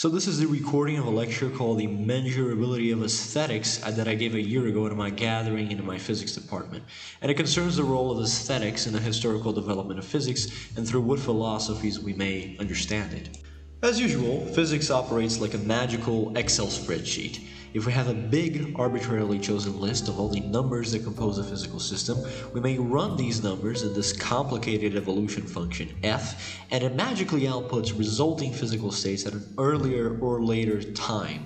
So this is the recording of a lecture called The Measurability of Aesthetics that I gave a year ago in my gathering in my physics department. And it concerns the role of aesthetics in the historical development of physics and through what philosophies we may understand it. As usual, physics operates like a magical Excel spreadsheet. If we have a big, arbitrarily chosen list of all the numbers that compose a physical system, we may run these numbers in this complicated evolution function, f, and it magically outputs resulting physical states at an earlier or later time,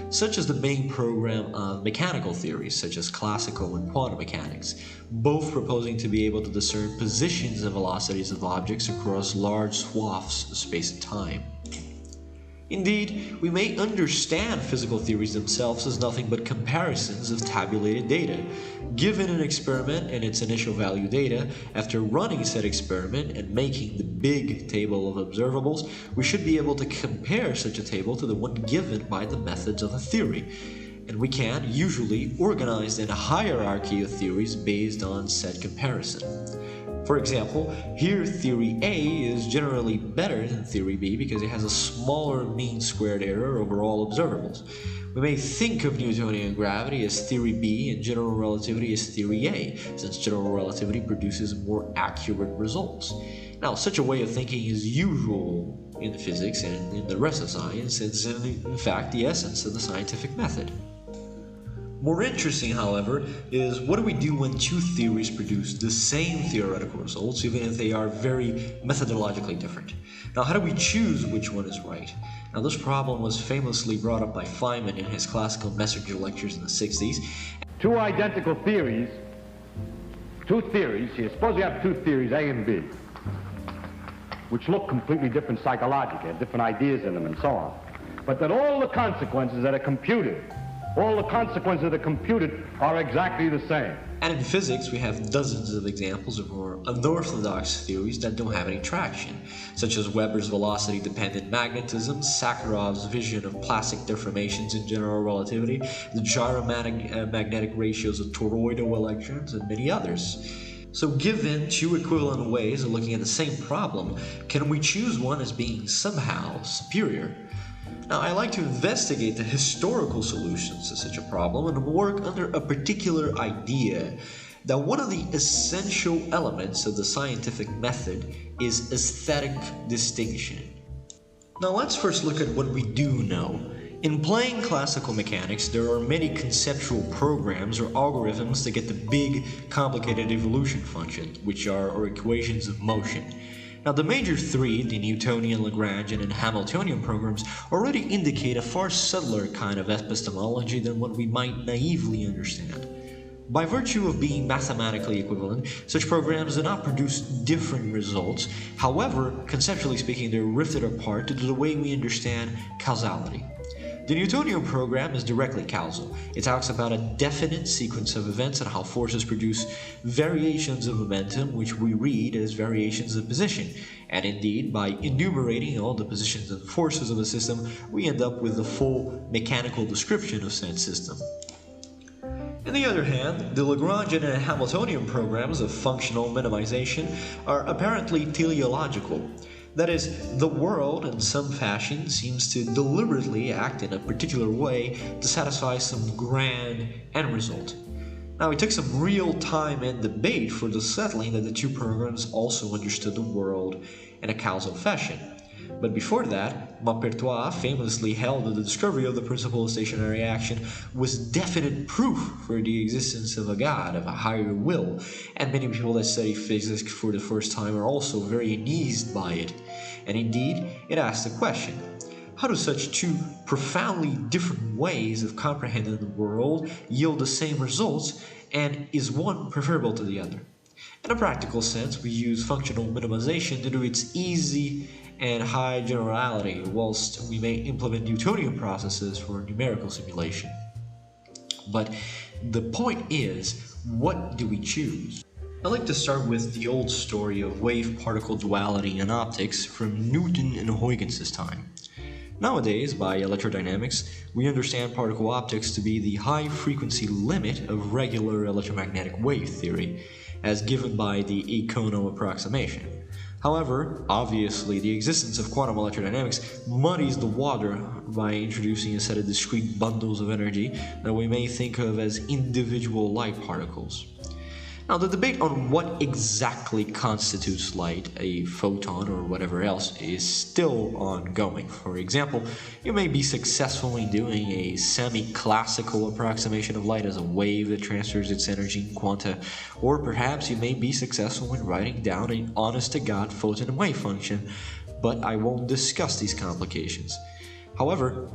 such as the main program of mechanical theories, such as classical and quantum mechanics, both proposing to be able to discern positions and velocities of objects across large swaths of space and time. Indeed, we may understand physical theories themselves as nothing but comparisons of tabulated data. Given an experiment and its initial value data, after running said experiment and making the big table of observables, we should be able to compare such a table to the one given by the methods of a theory. And we can, usually, organize in a hierarchy of theories based on said comparison. For example, here theory A is generally better than theory B because it has a smaller mean squared error over all observables. We may think of Newtonian gravity as theory B and general relativity as theory A, since general relativity produces more accurate results. Now, such a way of thinking is usual in physics and in the rest of science, and is in fact the essence of the scientific method. More interesting, however, is what do we do when two theories produce the same theoretical results, even if they are very methodologically different? Now, how do we choose which one is right? Now, this problem was famously brought up by Feynman in his classical messenger lectures in the 60s. Two identical theories, here, suppose you have two theories, A and B, which look completely different psychologically, have different ideas in them and so on, but that all the consequences that are computed are exactly the same. And in physics, we have dozens of examples of more unorthodox theories that don't have any traction, such as Weber's velocity-dependent magnetism, Sakharov's vision of plastic deformations in general relativity, the gyromagnetic ratios of toroidal electrons, and many others. So given two equivalent ways of looking at the same problem, can we choose one as being somehow superior? Now, I like to investigate the historical solutions to such a problem and work under a particular idea that one of the essential elements of the scientific method is aesthetic distinction. Now, let's first look at what we do know. In playing classical mechanics, there are many conceptual programs or algorithms that get the big, complicated evolution functions, which are our equations of motion. Now, the major three, the Newtonian, Lagrangian, and Hamiltonian programs, already indicate a far subtler kind of epistemology than what we might naively understand. By virtue of being mathematically equivalent, such programs do not produce different results. However, conceptually speaking, they're rifted apart due to the way we understand causality. The Newtonian program is directly causal. It talks about a definite sequence of events and how forces produce variations of momentum, which we read as variations of position. And indeed, by enumerating all the positions and forces of a system, we end up with the full mechanical description of said system. On the other hand, the Lagrangian and Hamiltonian programs of functional minimization are apparently teleological. That is, the world in some fashion seems to deliberately act in a particular way to satisfy some grand end result. Now, it took some real time and debate for the settling that the two programs also understood the world in a causal fashion. But before that, Maupertuis famously held that the discovery of the principle of stationary action was definite proof for the existence of a God, of a higher will, and many people that study physics for the first time are also very uneased by it. And indeed, it asks the question, how do such two profoundly different ways of comprehending the world yield the same results, and is one preferable to the other? In a practical sense, we use functional minimization due to its easy and high generality, whilst we may implement Newtonian processes for numerical simulation. But the point is, what do we choose? I like to start with the old story of wave-particle duality in optics from Newton and Huygens' time. Nowadays, by electrodynamics, we understand particle optics to be the high-frequency limit of regular electromagnetic wave theory, as given by the Econo approximation. However, obviously, the existence of quantum electrodynamics muddies the water by introducing a set of discrete bundles of energy that we may think of as individual light particles. Now, the debate on what exactly constitutes light, a photon or whatever else, is still ongoing. For example, you may be successful in doing a semi-classical approximation of light as a wave that transfers its energy in quanta, or perhaps you may be successful in writing down an honest-to-God photon and wave function, but I won't discuss these complications. However,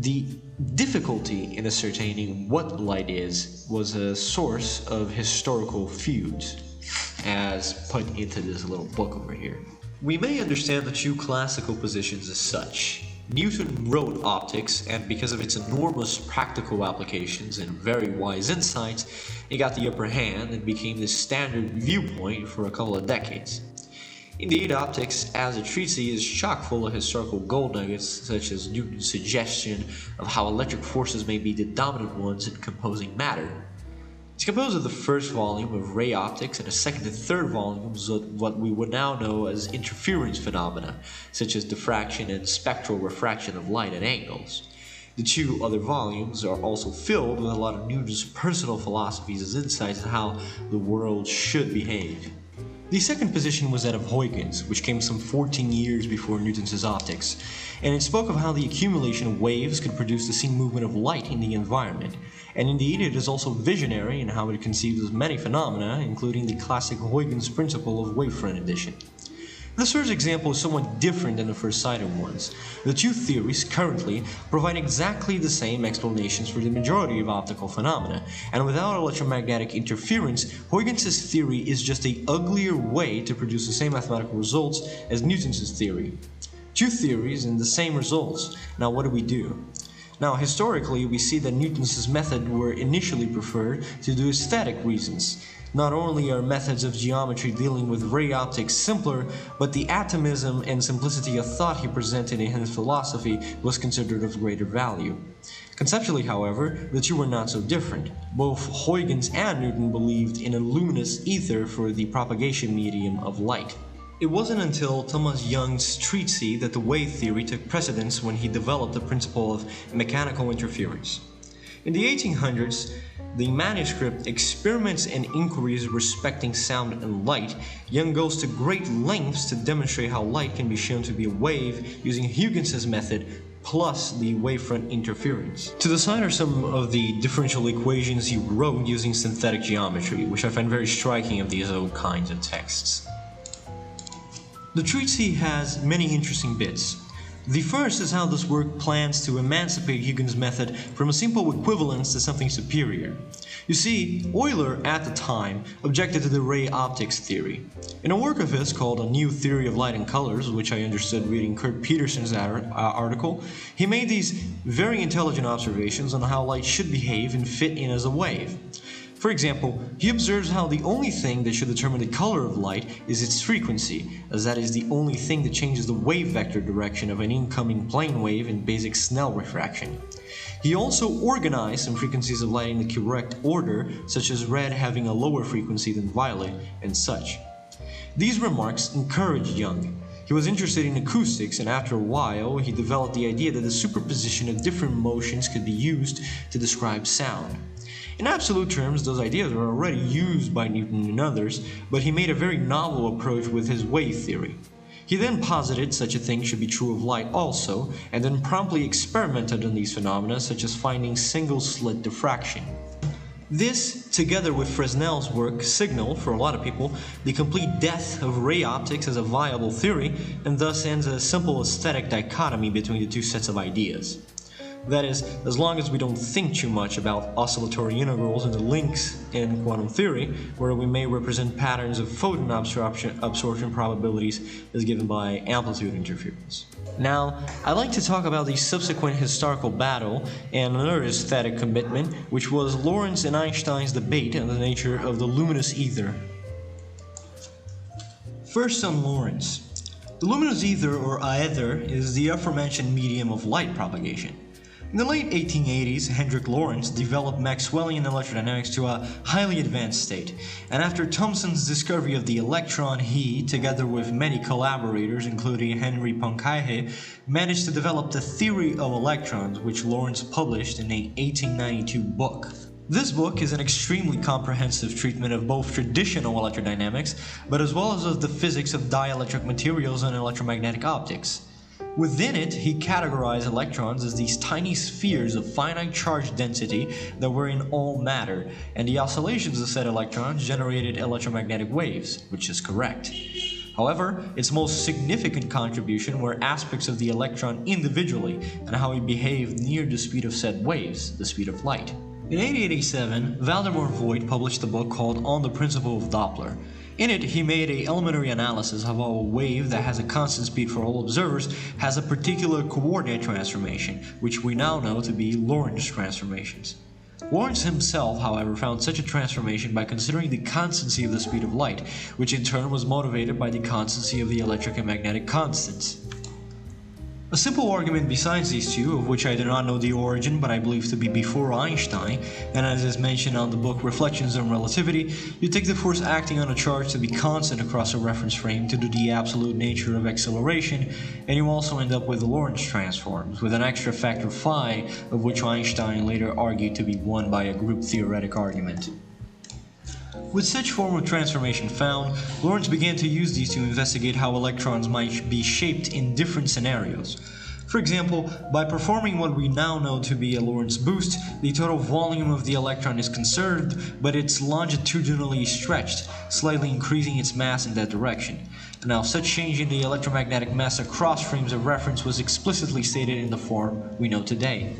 the difficulty in ascertaining what light is was a source of historical feuds, as put into this little book over here. We may understand the two classical positions as such. Newton wrote optics, and because of its enormous practical applications and very wise insights, it got the upper hand and became the standard viewpoint for a couple of decades. Indeed, optics as a treatise is chock full of historical gold nuggets, such as Newton's suggestion of how electric forces may be the dominant ones in composing matter. It's composed of the first volume of ray optics and a second and third volumes of what we would now know as interference phenomena, such as diffraction and spectral refraction of light at angles. The two other volumes are also filled with a lot of Newton's personal philosophies as insights on how the world should behave. The second position was that of Huygens, which came some 14 years before Newton's optics, and it spoke of how the accumulation of waves could produce the seen movement of light in the environment, and indeed it is also visionary in how it conceives of many phenomena, including the classic Huygens principle of wavefront addition. This first example is somewhat different than the first cited ones. The two theories currently provide exactly the same explanations for the majority of optical phenomena, and without electromagnetic interference, Huygens' theory is just an uglier way to produce the same mathematical results as Newton's theory. Two theories and the same results. Now what do? Now, historically, we see that Newton's method were initially preferred to do aesthetic reasons. Not only are methods of geometry dealing with ray optics simpler, but the atomism and simplicity of thought he presented in his philosophy was considered of greater value. Conceptually, however, the two were not so different. Both Huygens and Newton believed in a luminous ether for the propagation medium of light. It wasn't until Thomas Young's treatise that the wave theory took precedence when he developed the principle of mechanical interference. In the 1800s, the manuscript Experiments and Inquiries Respecting Sound and Light, Young goes to great lengths to demonstrate how light can be shown to be a wave using Huygens' method plus the wavefront interference. To the side are some of the differential equations he wrote using synthetic geometry, which I find very striking of these old kinds of texts. The treatise has many interesting bits. The first is how this work plans to emancipate Huygens' method from a simple equivalence to something superior. You see, Euler at the time objected to the ray optics theory. In a work of his called A New Theory of Light and Colors, which I understood reading Kurt Peterson's article, he made these very intelligent observations on how light should behave and fit in as a wave. For example, he observes how the only thing that should determine the color of light is its frequency, as that is the only thing that changes the wave vector direction of an incoming plane wave in basic Snell refraction. He also organized some frequencies of light in the correct order, such as red having a lower frequency than violet, and such. These remarks encouraged Young. He was interested in acoustics, and after a while, he developed the idea that the superposition of different motions could be used to describe sound. In absolute terms, those ideas were already used by Newton and others, but he made a very novel approach with his wave theory. He then posited such a thing should be true of light also, and then promptly experimented on these phenomena, such as finding single-slit diffraction. This, together with Fresnel's work, signal, for a lot of people, the complete death of ray optics as a viable theory, and thus ends a simple aesthetic dichotomy between the two sets of ideas. That is, as long as we don't think too much about oscillatory integrals and the links in quantum theory, where we may represent patterns of photon absorption probabilities as given by amplitude interference. Now, I'd like to talk about the subsequent historical battle and another aesthetic commitment, which was Lorentz and Einstein's debate on the nature of the luminous ether. First on Lorentz. The luminous ether, or aether, is the aforementioned medium of light propagation. In the late 1880s, Hendrik Lorentz developed Maxwellian electrodynamics to a highly advanced state, and after Thomson's discovery of the electron, he, together with many collaborators including Henri Poincaré, managed to develop the theory of electrons, which Lorentz published in a 1892 book. This book is an extremely comprehensive treatment of both traditional electrodynamics, but as well as of the physics of dielectric materials and electromagnetic optics. Within it, he categorized electrons as these tiny spheres of finite charge density that were in all matter, and the oscillations of said electrons generated electromagnetic waves, which is correct. However, its most significant contribution were aspects of the electron individually and how it behaved near the speed of said waves, the speed of light. In 1887, Valdemar Voigt published a book called On the Principle of Doppler. In it, he made an elementary analysis of how a wave that has a constant speed for all observers has a particular coordinate transformation, which we now know to be Lorentz transformations. Lorentz himself, however, found such a transformation by considering the constancy of the speed of light, which in turn was motivated by the constancy of the electric and magnetic constants. A simple argument besides these two, of which I do not know the origin but I believe to be before Einstein, and as is mentioned on the book Reflections on Relativity, you take the force acting on a charge to be constant across a reference frame to do the absolute nature of acceleration, and you also end up with the Lorentz transforms, with an extra factor phi, of which Einstein later argued to be won by a group theoretic argument. With such form of transformation found, Lorentz began to use these to investigate how electrons might be shaped in different scenarios. For example, by performing what we now know to be a Lorentz boost, the total volume of the electron is conserved, but it's longitudinally stretched, slightly increasing its mass in that direction. Now, such change in the electromagnetic mass across frames of reference was explicitly stated in the form we know today.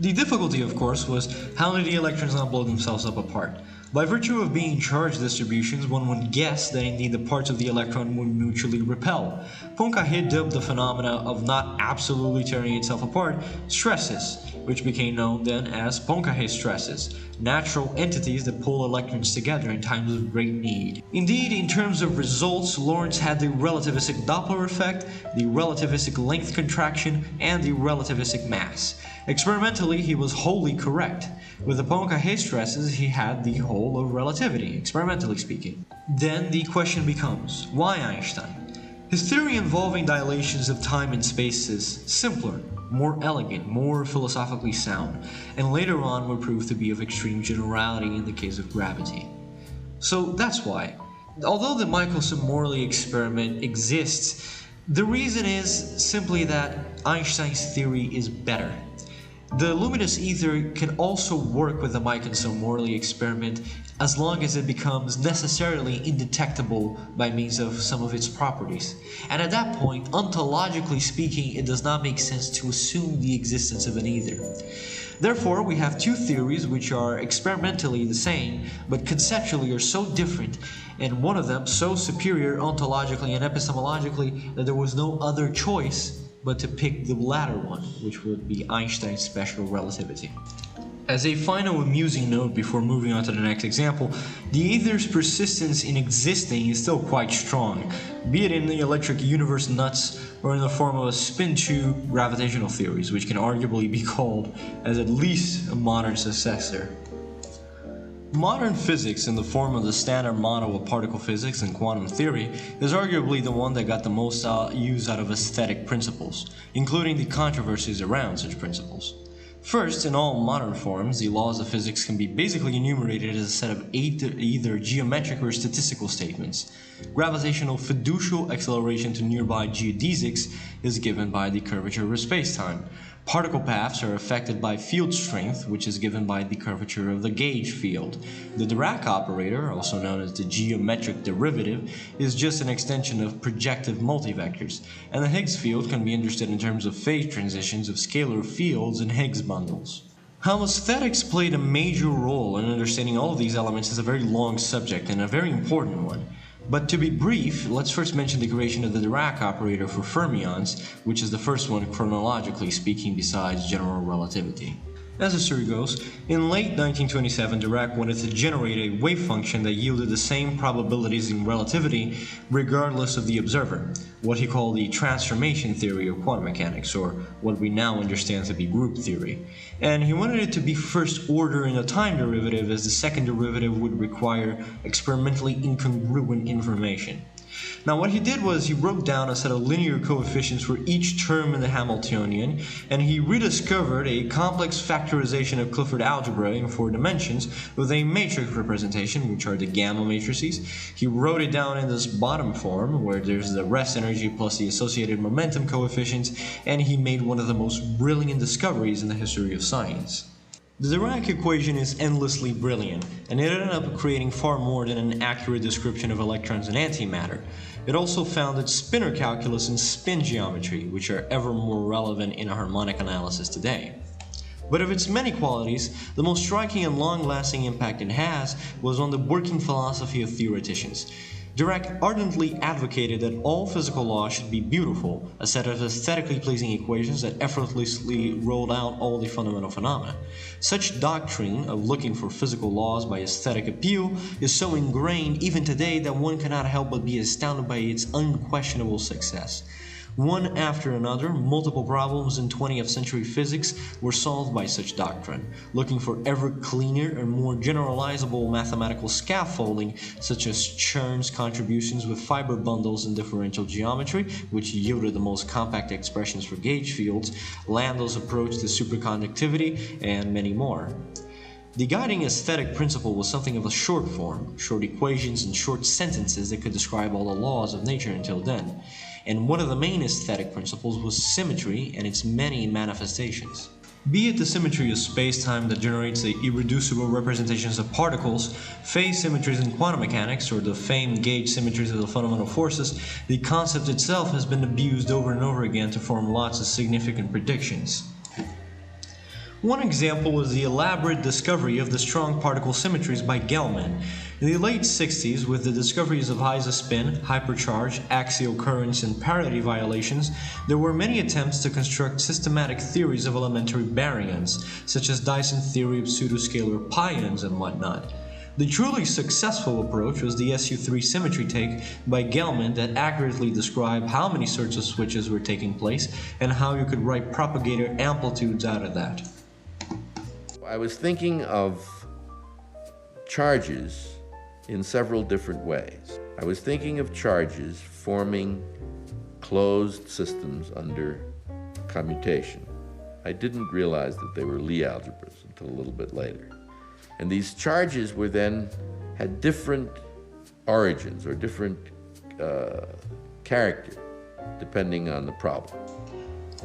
The difficulty, of course, was how did the electrons not blow themselves up apart? By virtue of being charge distributions, one would guess that indeed the parts of the electron would mutually repel. Poincaré dubbed the phenomena of not absolutely tearing itself apart stresses, which became known then as Poincaré stresses, natural entities that pull electrons together in times of great need. Indeed, in terms of results, Lorentz had the relativistic Doppler effect, the relativistic length contraction, and the relativistic mass. Experimentally, he was wholly correct. With the Poincaré stresses, he had the whole of relativity, experimentally speaking. Then the question becomes, why Einstein? His theory involving dilations of time and space is simpler, more elegant, more philosophically sound, and later on will prove to be of extreme generality in the case of gravity. So that's why. Although the Michelson-Morley experiment exists, the reason is simply that Einstein's theory is better. The luminous ether can also work with the Michelson-Morley experiment as long as it becomes necessarily indetectable by means of some of its properties. And at that point, ontologically speaking, it does not make sense to assume the existence of an ether. Therefore, we have two theories which are experimentally the same, but conceptually are so different, and one of them so superior ontologically and epistemologically that there was no other choice but to pick the latter one, which would be Einstein's special relativity. As a final amusing note before moving on to the next example, the ether's persistence in existing is still quite strong, be it in the electric universe nuts or in the form of a spin-tube gravitational theories, which can arguably be called as at least a modern successor. Modern physics, in the form of the standard model of particle physics and quantum theory, is arguably the one that got the most use out of aesthetic principles, including the controversies around such principles. First, in all modern forms, the laws of physics can be basically enumerated as a set of either geometric or statistical statements. Gravitational fiducial acceleration to nearby geodesics is given by the curvature of space-time. Particle paths are affected by field strength, which is given by the curvature of the gauge field. The Dirac operator, also known as the geometric derivative, is just an extension of projective multivectors, and the Higgs field can be understood in terms of phase transitions of scalar fields and Higgs bundles. How aesthetics played a major role in understanding all of these elements is a very long subject and a very important one. But to be brief, let's first mention the creation of the Dirac operator for fermions, which is the first one chronologically speaking besides general relativity. As the story goes, in late 1927, Dirac wanted to generate a wave function that yielded the same probabilities in relativity regardless of the observer, what he called the transformation theory of quantum mechanics, or what we now understand to be group theory. And he wanted it to be first order in a time derivative, as the second derivative would require experimentally incongruent information. Now what he did was he wrote down a set of linear coefficients for each term in the Hamiltonian, and he rediscovered a complex factorization of Clifford algebra in 4 dimensions with a matrix representation, which are the gamma matrices. He wrote it down in this bottom form, where there's the rest energy plus the associated momentum coefficients, and he made one of the most brilliant discoveries in the history of science. The Dirac equation is endlessly brilliant, and it ended up creating far more than an accurate description of electrons and antimatter. It also founded spinor calculus and spin geometry, which are ever more relevant in harmonic analysis today. But of its many qualities, the most striking and long-lasting impact it has was on the working philosophy of theoreticians. Dirac ardently advocated that all physical laws should be beautiful, a set of aesthetically pleasing equations that effortlessly rolled out all the fundamental phenomena. Such doctrine of looking for physical laws by aesthetic appeal is so ingrained even today that one cannot help but be astounded by its unquestionable success. One after another, multiple problems in 20th century physics were solved by such doctrine, looking for ever cleaner and more generalizable mathematical scaffolding, such as Chern's contributions with fiber bundles in differential geometry, which yielded the most compact expressions for gauge fields, Landau's approach to superconductivity, and many more. The guiding aesthetic principle was something of a short form, short equations and short sentences that could describe all the laws of nature until then. And one of the main aesthetic principles was symmetry and its many manifestations. Be it the symmetry of space-time that generates the irreducible representations of particles, phase symmetries in quantum mechanics, or the famed gauge symmetries of the fundamental forces, the concept itself has been abused over and over again to form lots of significant predictions. One example was the elaborate discovery of the strong particle symmetries by Gell-Mann. In the late 60s, with the discoveries of isospin, hypercharge, axial currents, and parity violations, there were many attempts to construct systematic theories of elementary baryons, such as Dyson's theory of pseudoscalar pions and whatnot. The truly successful approach was the SU3 symmetry take by Gell-Mann that accurately described how many sorts of switches were taking place and how you could write propagator amplitudes out of that. I was thinking of charges in several different ways. I was thinking of charges forming closed systems under commutation. I didn't realize that they were Lie algebras until a little bit later. And these charges were then had different origins or different character depending on the problem.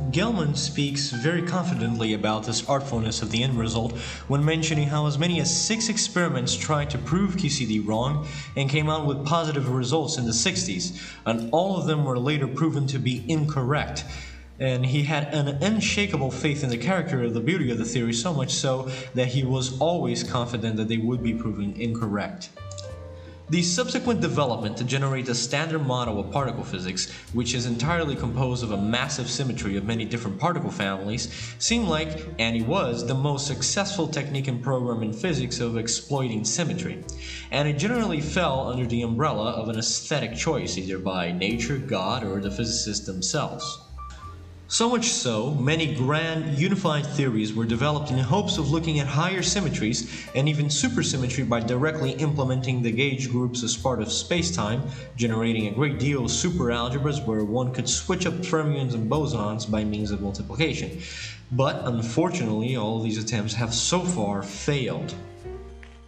Gell-Mann speaks very confidently about this artfulness of the end result when mentioning how as many as 6 experiments tried to prove QCD wrong and came out with positive results in the 60s, and all of them were later proven to be incorrect. And he had an unshakable faith in the character of the beauty of the theory, so much so that he was always confident that they would be proven incorrect. The subsequent development to generate the standard model of particle physics, which is entirely composed of a massive symmetry of many different particle families, seemed like, and it was, the most successful technique and program in physics of exploiting symmetry. And it generally fell under the umbrella of an aesthetic choice, either by nature, God, or the physicists themselves. So much so, many grand, unified theories were developed in hopes of looking at higher symmetries and even supersymmetry by directly implementing the gauge groups as part of spacetime, generating a great deal of superalgebras where one could switch up fermions and bosons by means of multiplication. But unfortunately, all of these attempts have so far failed.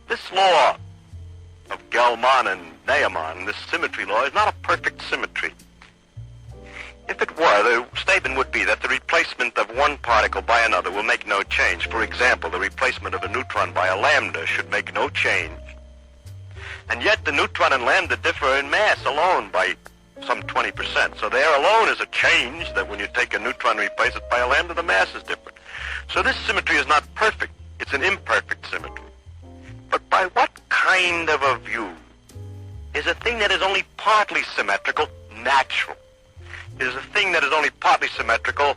This law of Gell-Mann and Neumann, this symmetry law, is not a perfect symmetry. If it were, the statement would be that the replacement of one particle by another will make no change. For example, the replacement of a neutron by a lambda should make no change. And yet the neutron and lambda differ in mass alone by some 20%. So there alone is a change that when you take a neutron and replace it by a lambda, the mass is different. So this symmetry is not perfect. It's an imperfect symmetry. But by what kind of a view is a thing that is only partly symmetrical natural? Is a thing that is only partly symmetrical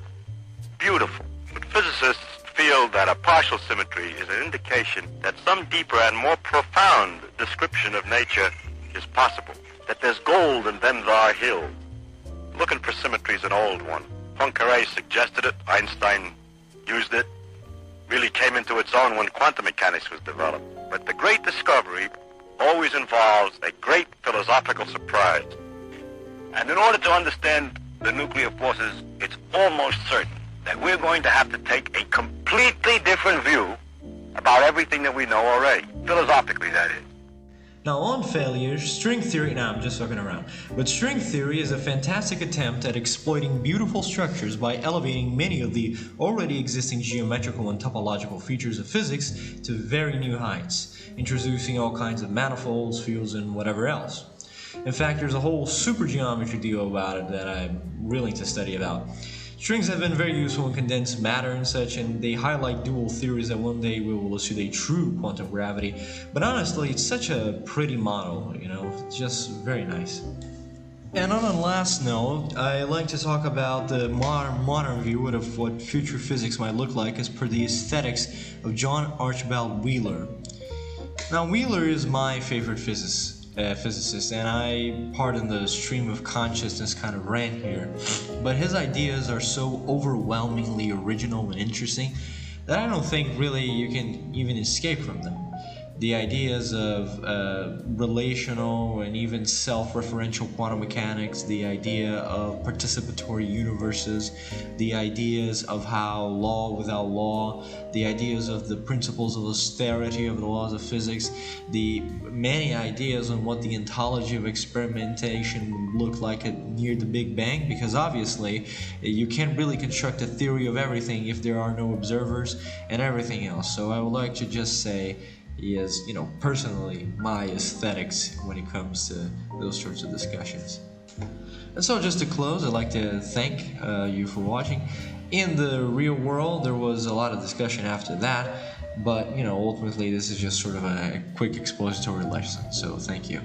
beautiful? But physicists feel that a partial symmetry is an indication that some deeper and more profound description of nature is possible, that there's gold in them thar hills. Looking for symmetry is an old one. Poincaré suggested it, Einstein used it, really came into its own when quantum mechanics was developed. But the great discovery always involves a great philosophical surprise. And in order to understand the nuclear forces, it's almost certain that we're going to have to take a completely different view about everything that we know already, philosophically that is. Now on failure, string theory, now I'm just fucking around, but string theory is a fantastic attempt at exploiting beautiful structures by elevating many of the already existing geometrical and topological features of physics to very new heights, introducing all kinds of manifolds, fields, and whatever else. In fact, there's a whole supergeometry deal about it that I'm willing to study about. Strings have been very useful in condensed matter and such, and they highlight dual theories that one day we will elucidate a true quantum gravity. But honestly, it's such a pretty model, you know, it's just very nice. And on a last note, I like to talk about the modern view of what future physics might look like as per the aesthetics of John Archibald Wheeler. Now, Wheeler is my favorite physicist, and I pardon the stream of consciousness kind of rant here, but his ideas are so overwhelmingly original and interesting that I don't think really you can even escape from them. The ideas of relational and even self-referential quantum mechanics, the idea of participatory universes, the ideas of how law without law, the ideas of the principles of austerity of the laws of physics, the many ideas on what the ontology of experimentation would look like near the Big Bang, because obviously you can't really construct a theory of everything if there are no observers and everything else. So I would like to just say he is, personally my aesthetics when it comes to those sorts of discussions. And so just to close, I'd like to thank you for watching. In the real world, there was a lot of discussion after that, but ultimately this is just sort of a quick expository lesson, so thank you.